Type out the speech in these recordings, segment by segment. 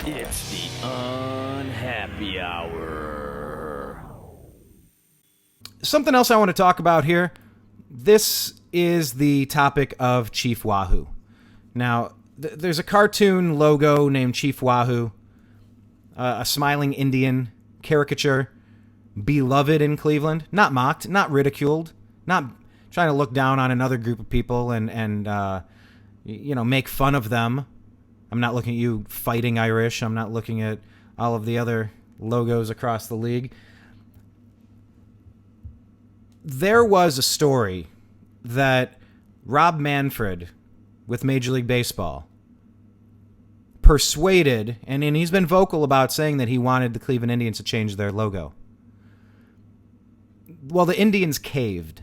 It's the Unhappy Hour. Something else I want to talk about here. This is the topic of Chief Wahoo. Now, there's a cartoon logo named Chief Wahoo, a smiling Indian caricature, beloved in Cleveland, not mocked, not ridiculed, not trying to look down on another group of people and make fun of them. I'm not looking at you, Fighting Irish. I'm not looking at all of the other logos across the league. There was a story that Rob Manfred with Major League Baseball persuaded, and he's been vocal about saying that he wanted the Cleveland Indians to change their logo. Well, the Indians caved.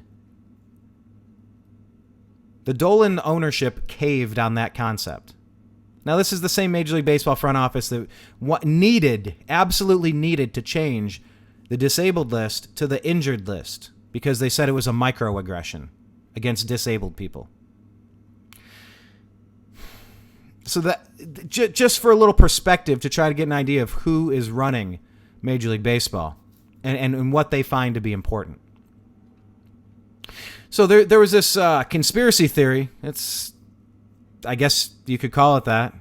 The Dolan ownership caved on that concept. Now, this is the same Major League Baseball front office that absolutely needed to change the disabled list to the injured list because they said it was a microaggression against disabled people. So that just for a little perspective to try to get an idea of who is running Major League Baseball and what they find to be important. So there was this conspiracy theory. I guess you could call it that.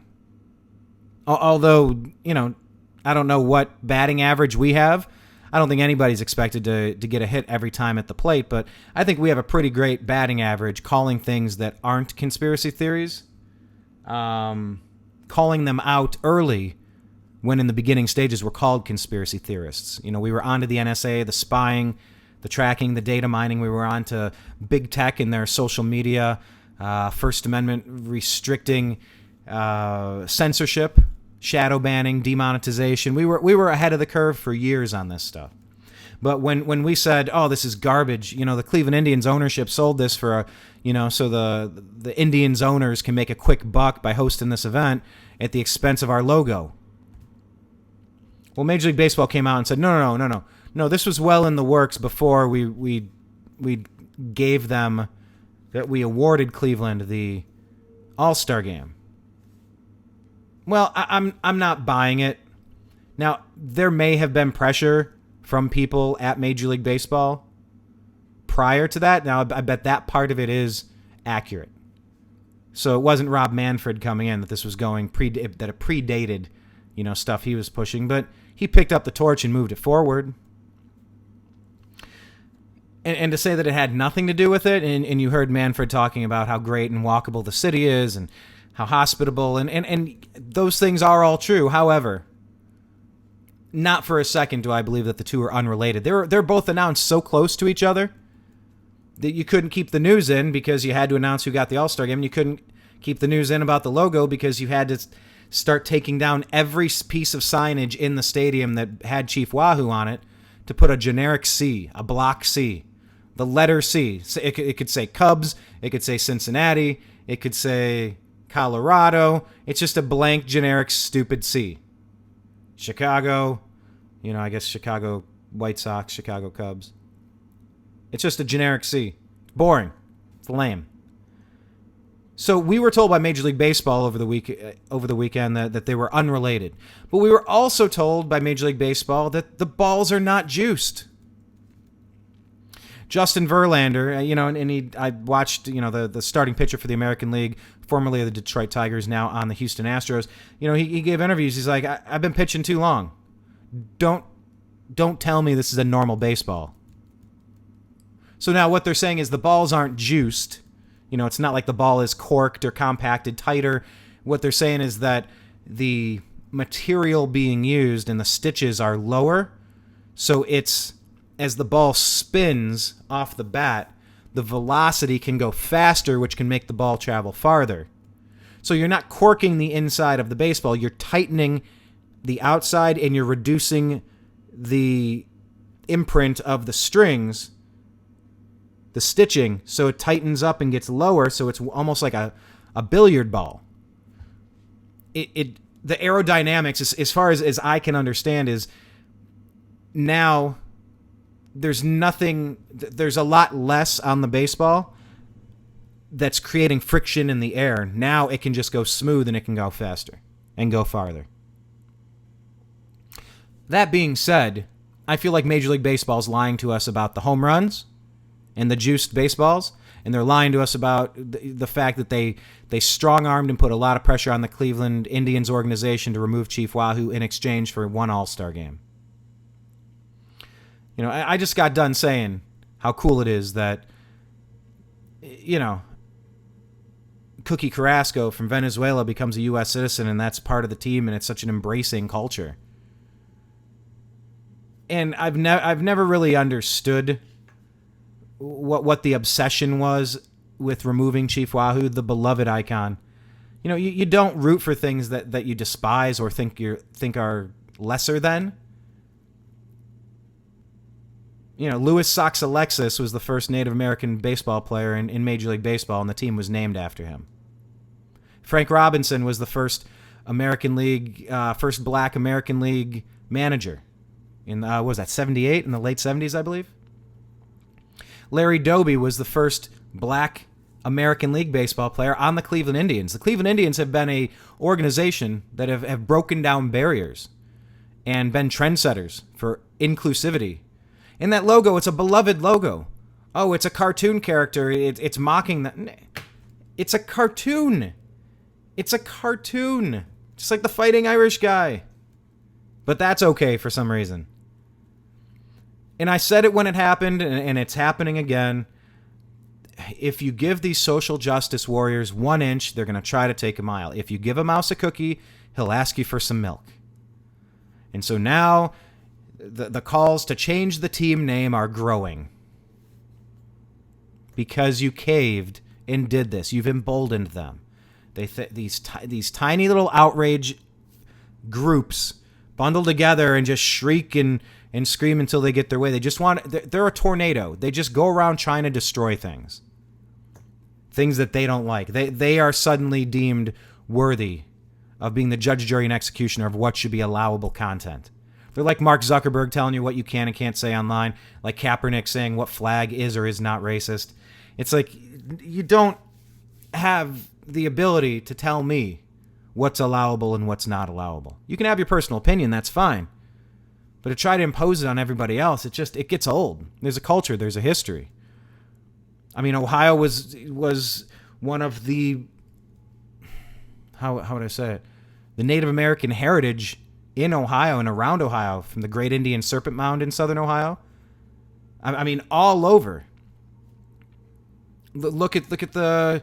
Although, I don't know what batting average we have. I don't think anybody's expected to get a hit every time at the plate, but I think we have a pretty great batting average calling things that aren't conspiracy theories, calling them out early when in the beginning stages were called conspiracy theorists. We were onto the NSA, the spying, the tracking, the data mining. We were on to big tech and their social media, First Amendment restricting censorship, shadow banning, demonetization. We were ahead of the curve for years on this stuff. But when we said, "Oh, this is garbage," the Cleveland Indians ownership sold this for so the Indians owners can make a quick buck by hosting this event at the expense of our logo. Well, Major League Baseball came out and said, "No, this was well in the works before we gave them." That we awarded Cleveland the All Star game. Well, I'm not buying it. Now, there may have been pressure from people at Major League Baseball prior to that. Now, I bet that part of it is accurate. So it wasn't Rob Manfred coming in that this was going that it predated, stuff he was pushing, but he picked up the torch and moved it forward. And to say that it had nothing to do with it, and you heard Manfred talking about how great and walkable the city is and how hospitable, and those things are all true. However, not for a second do I believe that the two are unrelated. They're both announced so close to each other that you couldn't keep the news in because you had to announce who got the All-Star game, and you couldn't keep the news in about the logo because you had to start taking down every piece of signage in the stadium that had Chief Wahoo on it to put a generic C, a block C. The letter C. It could say Cubs. It could say Cincinnati. It could say Colorado. It's just a blank, generic, stupid C. Chicago. I guess Chicago White Sox, Chicago Cubs. It's just a generic C. Boring. It's lame. So we were told by Major League Baseball over the weekend that they were unrelated. But we were also told by Major League Baseball that the balls are not juiced. Justin Verlander, I watched, the starting pitcher for the American League, formerly of the Detroit Tigers, now on the Houston Astros. He gave interviews. He's like, I've been pitching too long. Don't tell me this is a normal baseball. So now what they're saying is the balls aren't juiced. It's not like the ball is corked or compacted tighter. What they're saying is that the material being used and the stitches are lower. So it's, as the ball spins off the bat, the velocity can go faster, which can make the ball travel farther. So you're not corking the inside of the baseball. You're tightening the outside and you're reducing the imprint of the strings, the stitching, so it tightens up and gets lower, so it's almost like a billiard ball. The aerodynamics, as far as I can understand, is now there's a lot less on the baseball that's creating friction in the air. Now it can just go smooth and it can go faster and go farther. That being said, I feel like Major League Baseball is lying to us about the home runs and the juiced baseballs, and they're lying to us about the fact that they strong-armed and put a lot of pressure on the Cleveland Indians organization to remove Chief Wahoo in exchange for one All-Star game. You know, I just got done saying how cool it is that, you know, Cookie Carrasco from Venezuela becomes a U.S. citizen, and that's part of the team, and it's such an embracing culture. And I've never really understood what the obsession was with removing Chief Wahoo, the beloved icon. You know, you don't root for things that you despise or think are lesser than. You know, Louis Sox Alexis was the first Native American baseball player in Major League Baseball, and the team was named after him. Frank Robinson was the first first black American League manager in, what was that, 78, in the late 70s, I believe? Larry Doby was the first black American League baseball player on the Cleveland Indians. The Cleveland Indians have been a organization that have broken down barriers and been trendsetters for inclusivity. And that logo, it's a beloved logo. Oh, it's a cartoon character. It's mocking that. It's a cartoon. It's a cartoon. Just like the Fighting Irish guy. But that's okay for some reason. And I said it when it happened, and it's happening again. If you give these social justice warriors 1 inch, they're going to try to take a mile. If you give a mouse a cookie, he'll ask you for some milk. And so now the calls to change the team name are growing. Because you caved and did this. You've emboldened them. These tiny little outrage groups bundle together and just shriek and scream until they get their way. They're a tornado. They just go around trying to destroy things. Things that they don't like. They are suddenly deemed worthy of being the judge, jury, and executioner of what should be allowable content. They're like Mark Zuckerberg telling you what you can and can't say online, like Kaepernick saying what flag is or is not racist. It's like, you don't have the ability to tell me what's allowable and what's not allowable. You can have your personal opinion, that's fine. But to try to impose it on everybody else, it gets old. There's a culture, there's a history. I mean, Ohio was one of the, how would I say it? The Native American heritage in Ohio and around Ohio, from the Great Indian Serpent Mound in southern Ohio. I mean, all over. Look at the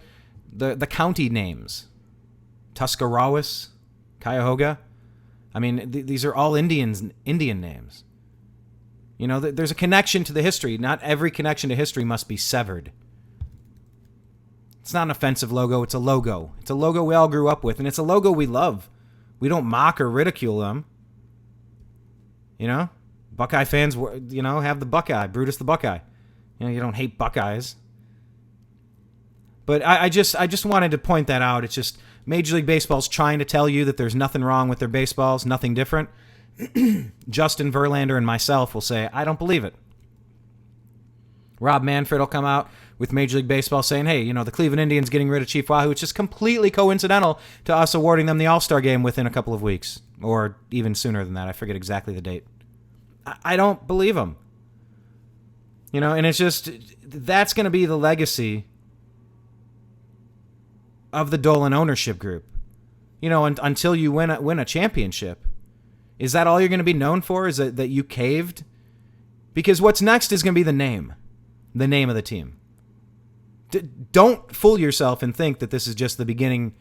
county names. Tuscarawas, Cuyahoga. I mean, these are all Indian names. You know, there's a connection to the history. Not every connection to history must be severed. It's not an offensive logo. It's a logo. It's a logo we all grew up with, and it's a logo we love. We don't mock or ridicule them. You know? Buckeye fans, you know, have the Buckeye, Brutus the Buckeye. You know, you don't hate Buckeyes. But I just wanted to point that out. It's just Major League Baseball's trying to tell you that there's nothing wrong with their baseballs, nothing different. Justin Verlander and myself will say, I don't believe it. Rob Manfred will come out with Major League Baseball saying, hey, you know, the Cleveland Indians getting rid of Chief Wahoo, it's just completely coincidental to us awarding them the All Star game within a couple of weeks, or even sooner than that. I forget exactly the date. I don't believe them. You know, and it's just, that's going to be the legacy of the Dolan ownership group. You know, until you win a championship. Is that all you're going to be known for? Is that you caved? Because what's next is going to be the name of the team. Don't fool yourself and think that this is just the beginning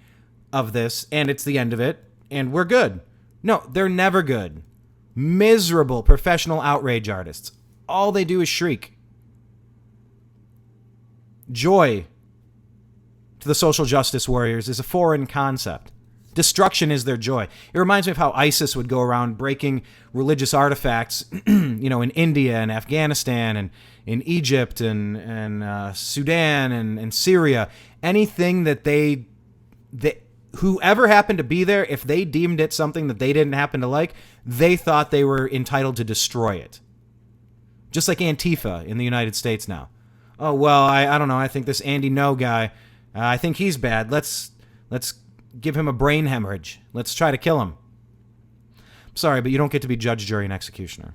of this and it's the end of it and we're good. No, they're never good. Miserable professional outrage artists. All they do is shriek. Joy to the social justice warriors is a foreign concept. Destruction is their joy. It reminds me of how ISIS would go around breaking religious artifacts, you know, in India and Afghanistan and in Egypt and Sudan and Syria. Anything that whoever happened to be there, if they deemed it something that they didn't happen to like, they thought they were entitled to destroy it. Just like Antifa in the United States now. Oh, well, I don't know. I think this Andy No guy, I think he's bad. Let's give him a brain hemorrhage. Let's try to kill him. Sorry, but you don't get to be judge, jury, and executioner.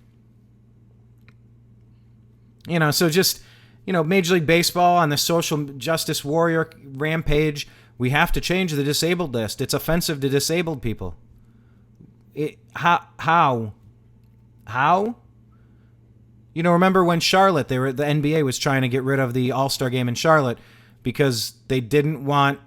So just, Major League Baseball on the social justice warrior rampage, we have to change the disabled list. It's offensive to disabled people. How? Remember when Charlotte, the NBA was trying to get rid of the All Star game in Charlotte because they didn't want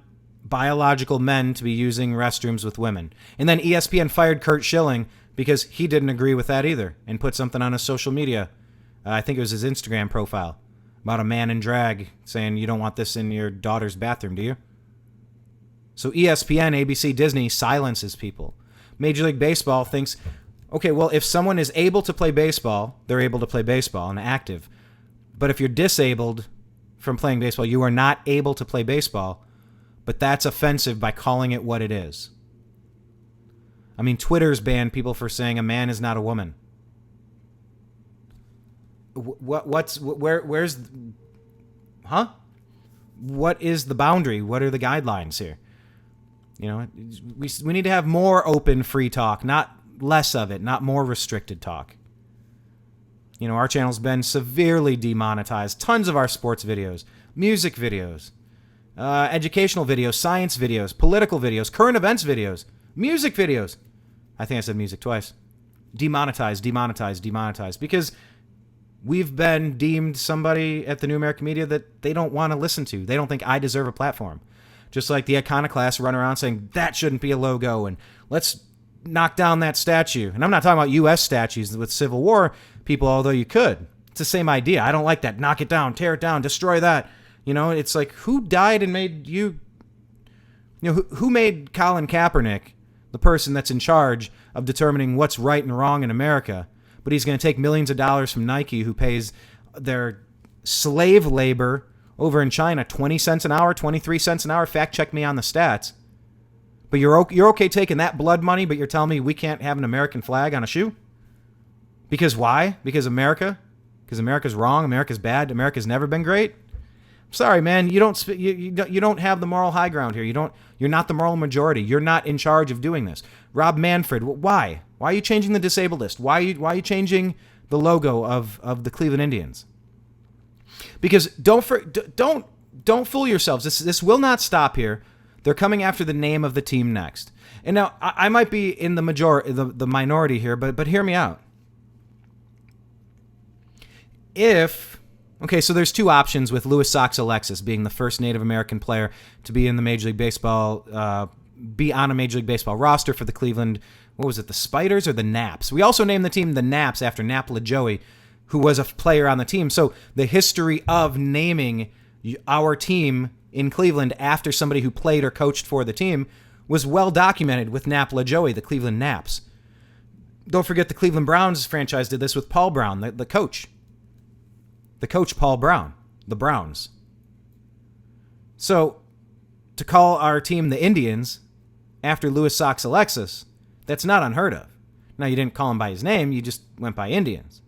biological men to be using restrooms with women. And then ESPN fired Curt Schilling because he didn't agree with that either and put something on his social media. I think it was his Instagram profile about a man in drag saying, you don't want this in your daughter's bathroom, do you? So ESPN, ABC, Disney silences people. Major League Baseball thinks, okay, well, if someone is able to play baseball, they're able to play baseball and active. But if you're disabled from playing baseball, you are not able to play baseball. But that's offensive by calling it what it is. I mean, Twitter's banned people for saying a man is not a woman. What is the boundary? What are the guidelines here? We need to have more open, free talk, not less of it, not more restricted talk. Our channel's been severely demonetized. Tons of our sports videos, music videos, educational videos, science videos, political videos, current events videos, music videos. I think I said music twice. Demonetized because we've been deemed somebody at the New American Media that they don't want to listen to. They don't think I deserve a platform. Just like the iconoclasts run around saying that shouldn't be a logo and let's knock down that statue. And I'm not talking about U.S. statues with Civil War people, although you could. It's the same idea. I don't like that. Knock it down, tear it down, destroy that. It's like, who died and made you... who made Colin Kaepernick the person that's in charge of determining what's right and wrong in America? But he's going to take millions of dollars from Nike, who pays their slave labor over in China 20 cents an hour, 23 cents an hour. Fact check me on the stats. But you're okay taking that blood money, but you're telling me we can't have an American flag on a shoe? Because why? Because America? Because America's wrong, America's bad, America's never been great? Sorry, man, you don't have the moral high ground here. You're not the moral majority. You're not in charge of doing this. Rob Manfred, why? Why are you changing the disabled list? Why are you changing the logo of the Cleveland Indians? Because don't fool yourselves. This will not stop here. They're coming after the name of the team next. And now I might be in the minority here, but hear me out. So there's two options with Louis Sox Alexis being the first Native American player to be in the Major League Baseball, be on a Major League Baseball roster for the Cleveland, the Spiders or the Naps? We also named the team the Naps after Nap LaJoie, who was a player on the team. So the history of naming our team in Cleveland after somebody who played or coached for the team was well documented with Nap LaJoie, the Cleveland Naps. Don't forget the Cleveland Browns franchise did this with Paul Brown, the coach. The coach, Paul Brown, the Browns. So to call our team the Indians after Louis Sox Alexis, that's not unheard of. Now, you didn't call him by his name, you just went by Indians.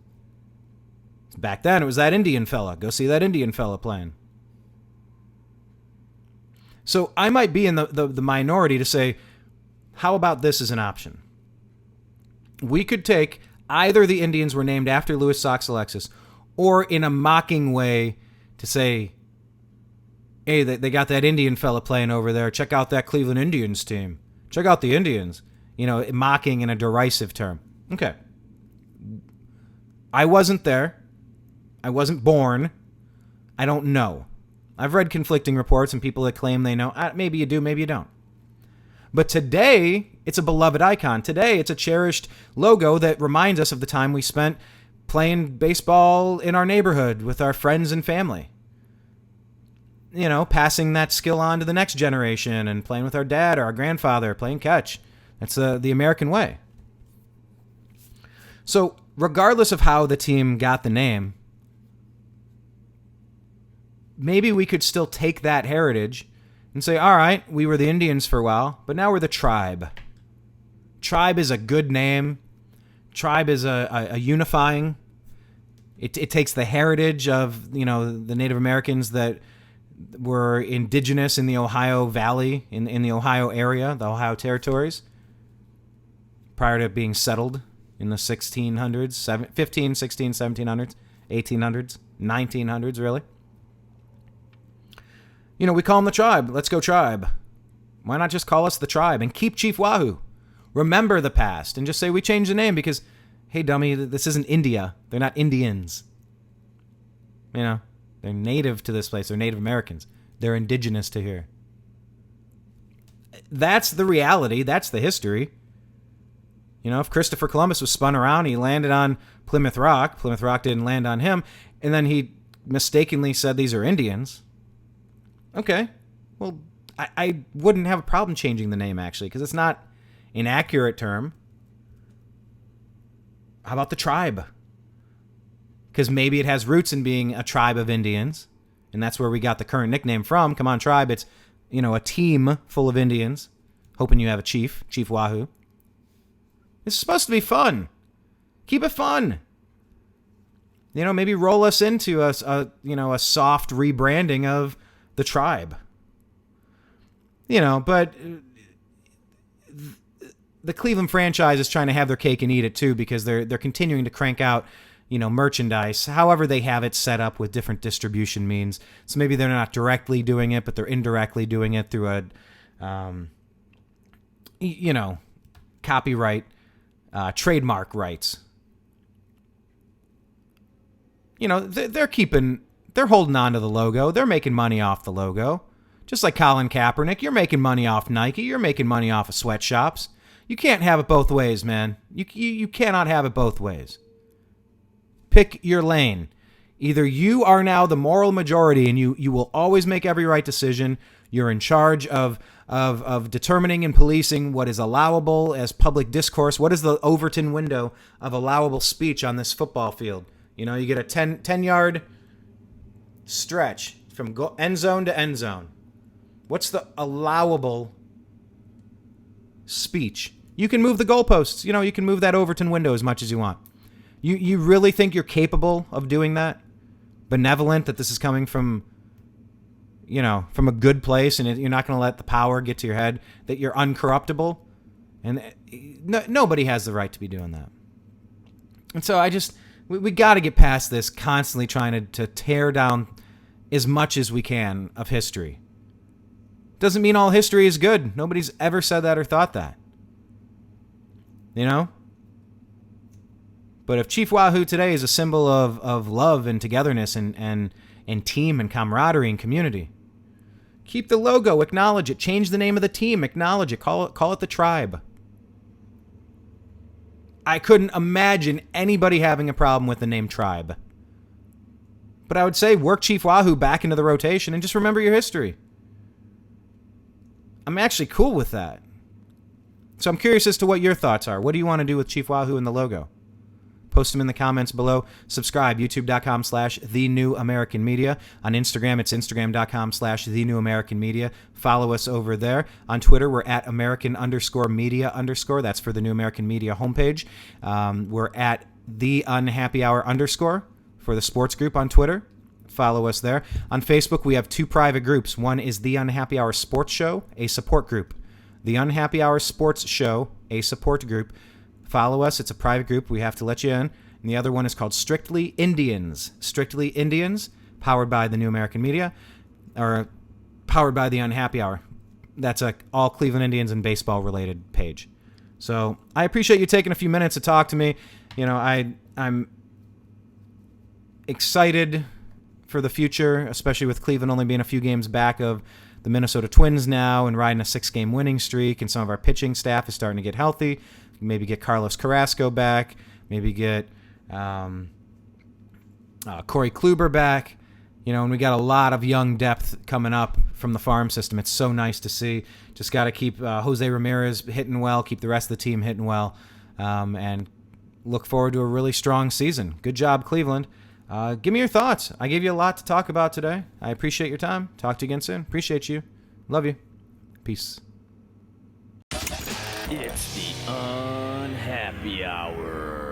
Back then, it was that Indian fella. Go see that Indian fella playing. So I might be in the minority to say, how about this as an option? We could take either the Indians were named after Louis Sox Alexis, or in a mocking way to say, hey, they got that Indian fella playing over there. Check out that Cleveland Indians team. Check out the Indians. Mocking in a derisive term. Okay. I wasn't there. I wasn't born. I don't know. I've read conflicting reports and people that claim they know. Maybe you do, maybe you don't. But today, it's a beloved icon. Today, it's a cherished logo that reminds us of the time we spent playing baseball in our neighborhood with our friends and family. Passing that skill on to the next generation and playing with our dad or our grandfather, playing catch. That's the American way. So regardless of how the team got the name, maybe we could still take that heritage and say, all right, we were the Indians for a while, but now we're the Tribe. Tribe is a good name. Tribe is a unifying. It takes the heritage of, the Native Americans that were indigenous in the Ohio Valley, in the Ohio area, the Ohio territories. prior to being settled in the 1600s, 15, 16, 1700s, 1800s, 1900s, really. You know, we call them the Tribe. Let's go Tribe. Why not just call us the Tribe and keep Chief Wahoo? Remember the past and just say we changed the name because, hey, dummy, this isn't India. They're not Indians. You know, they're native to this place. They're Native Americans. They're indigenous to here. That's the reality. That's the history. You know, if Christopher Columbus was spun around, he landed on Plymouth Rock. Plymouth Rock didn't land on him. And then he mistakenly said these are Indians. Okay. Well, I wouldn't have a problem changing the name, actually, because it's not an accurate term. How about the Tribe? Because maybe it has roots in being a tribe of Indians, and that's where we got the current nickname from. Come on, Tribe. It's, you know, a team full of Indians, hoping you have a chief, Chief Wahoo. It's supposed to be fun. Keep it fun. You know, maybe roll us into a soft rebranding of the Tribe. You know, but the Cleveland franchise is trying to have their cake and eat it too, because they're continuing to crank out, you know, merchandise, however they have it set up with different distribution means. So maybe they're not directly doing it, but they're indirectly doing it through a, copyright, trademark rights. You know, they're holding on to the logo. They're making money off the logo. Just like Colin Kaepernick, you're making money off Nike. You're making money off of sweatshops. You can't have it both ways, man. You cannot have it both ways. Pick your lane. Either you are now the moral majority and you will always make every right decision. You're in charge of determining and policing what is allowable as public discourse. What is the Overton window of allowable speech on this football field? You know, you get a 10-yard stretch from end zone to end zone. What's the allowable speech? You can move the goalposts. You know, you can move that Overton window as much as you want. You really think you're capable of doing that? Benevolent, that this is coming from, you know, from a good place, and you're not going to let the power get to your head, that you're uncorruptible? And nobody has the right to be doing that. And so we got to get past this constantly trying to tear down as much as we can of history. Doesn't mean all history is good. Nobody's ever said that or thought that. You know? But if Chief Wahoo today is a symbol of love and togetherness and team and camaraderie and community, keep the logo, acknowledge it, change the name of the team, acknowledge it, call it the Tribe. I couldn't imagine anybody having a problem with the name Tribe. But I would say work Chief Wahoo back into the rotation and just remember your history. I'm actually cool with that. So I'm curious as to what your thoughts are. What do you want to do with Chief Wahoo and the logo? Post them in the comments below. Subscribe, youtube.com/TheNewAmericanMedia. On Instagram, it's instagram.com/TheNewAmericanMedia. Follow us over there. On Twitter, we're at American_media_. That's for the New American Media homepage. We're at _TheUnhappyHour for the sports group on Twitter. Follow us there. On Facebook, we have two private groups. One is The Unhappy Hour Sports Show, a support group. The Unhappy Hour Sports Show, a support group. Follow us. It's a private group. We have to let you in. And the other one is called Strictly Indians. Strictly Indians, powered by the New American Media, or powered by the Unhappy Hour. That's a all Cleveland Indians and baseball related page. So I appreciate you taking a few minutes to talk to me. You know, I'm excited for the future, especially with Cleveland only being a few games back of the Minnesota Twins now and riding a 6-game winning streak, and some of our pitching staff is starting to get healthy. Maybe get Carlos Carrasco back. Maybe get Corey Kluber back. You know, and we got a lot of young depth coming up from the farm system. It's so nice to see. Just got to keep Jose Ramirez hitting well, keep the rest of the team hitting well, and look forward to a really strong season. Good job, Cleveland. Give me your thoughts. I gave you a lot to talk about today. I appreciate your time. Talk to you again soon. Appreciate you. Love you. Peace. It's the Unhappy Hour.